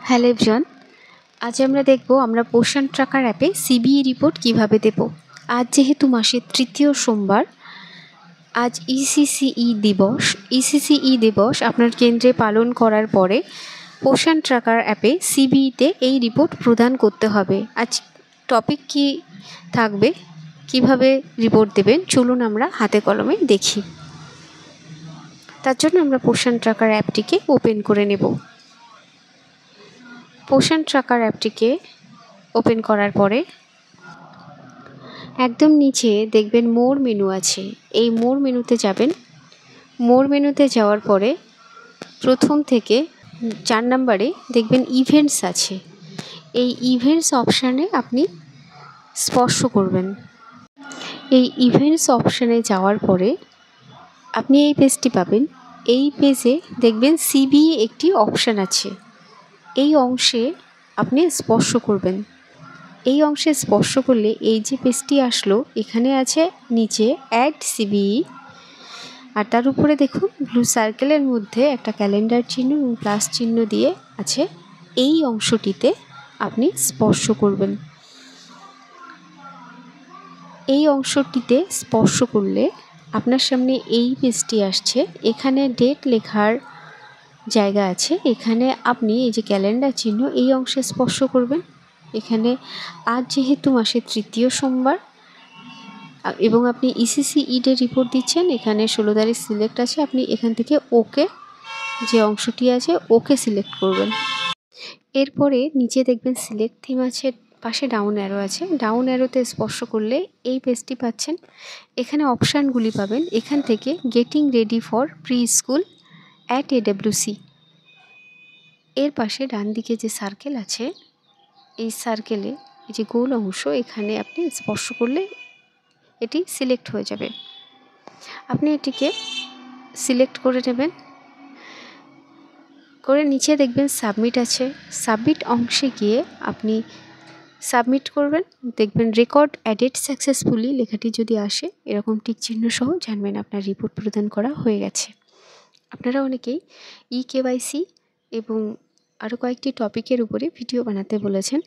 Hello everyone, আজ আমরা দেখব আমরা পোষণ ট্র্যাকার অ্যাপে সিবিই রিপোর্ট কিভাবে দেব। আজ যেহেতু মাসের তৃতীয় সোমবার, আজ ইসিসিই দিবস আপনার কেন্দ্রে পালন করার পরে পোষণ ট্র্যাকার অ্যাপে সিবিইতে এই রিপোর্ট প্রদান করতে হবে। আজ টপিক কি থাকবে, কিভাবে রিপোর্ট দেবেন, চলুন আমরা হাতে কলমে দেখি। তার জন্য আমরা পোষণ ট্র্যাকার অ্যাপটিকে ওপেন করে নেব। পোষণ ট্র্যাকার অ্যাপটিকে ওপেন করার পরে একদম নিচে দেখবেন মোর মেনু আছে, এই মোর মেনুতে যাবেন। মোর মেনুতে যাওয়ার পরে প্রথম থেকে 4 নম্বরে দেখবেন ইভেন্টস আছে, এই ইভেন্টস অপশানে আপনি স্পর্শ করবেন। এই ইভেন্টস অপশানে যাওয়ার পরে আপনি এই পেজটি পাবেন। এই পেজে দেখবেন সিবিই একটি অপশান আছে, এই অংশে আপনি স্পর্শ করবেন। এই অংশে স্পর্শ করলে এই যে পেজটি আসলো, এখানে আছে নিচে অ্যাড সিবিই, আর তার উপরে দেখুন ব্লু সার্কেলের মধ্যে একটা ক্যালেন্ডার চিহ্ন এবং প্লাস চিহ্ন দিয়ে আছে। এই অংশটিতে আপনি স্পর্শ করবেন। এই অংশটিতে স্পর্শ করলে আপনার সামনে এই পেজটি আসছে। এখানে ডেট লেখার জায়গা আছে, এখানে আপনি এই যে ক্যালেন্ডার চিহ্ন এই অংশে স্পর্শ করবেন। এখানে আজ যেহেতু মাসের তৃতীয় সোমবার এবং আপনি ইসিসিইডের রিপোর্ট দিচ্ছেন, এখানে 16 তারিখ সিলেক্ট আছে, আপনি এখান থেকে ওকে যে অংশটি আছে ওকে সিলেক্ট করবেন। এরপরে নিচে দেখবেন সিলেক্ট থিম আছে, পাশে ডাউন অ্যারো আছে, ডাউন অ্যারোতে স্পর্শ করলে এই পেজটি পাচ্ছেন। এখানে অপশানগুলি পাবেন, এখান থেকে getting ready for pre school at AWC, এর পাশে ডান দিকে যে সার্কেল আছে, এই সার্কেলে এই যে গোল অংশ, এখানে আপনি স্পর্শ করলে এটি সিলেক্ট হয়ে যাবে। আপনি এটিকে সিলেক্ট করে নেবেন, করে নিচে দেখবেন সাবমিট আছে, সাবমিট অংশে গিয়ে আপনি সাবমিট করবেন। দেখবেন রেকর্ড অ্যাডেড সাকসেসফুলি লেখাটি যদি আসে, এরকম টিক চিহ্ন সহ জানবেন আপনার রিপোর্ট প্রদান করা হয়ে গেছে। আপনারা অনেকেই কেওয়াইসি এবং আরও কয়েকটি টপিকের উপরে ভিডিও বানাতে বলেছেন,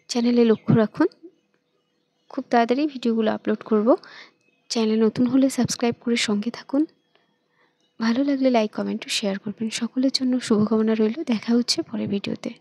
চ্যানেলে লক্ষ্য রাখুন, খুব তাড়াতাড়ি ভিডিওগুলো আপলোড করব। চ্যানেলে নতুন হলে সাবস্ক্রাইব করে সঙ্গে থাকুন। ভালো লাগলে লাইক, কমেন্ট ও শেয়ার করবেন। সকলের জন্য শুভকামনা রইল। দেখা হচ্ছে পরের ভিডিওতে।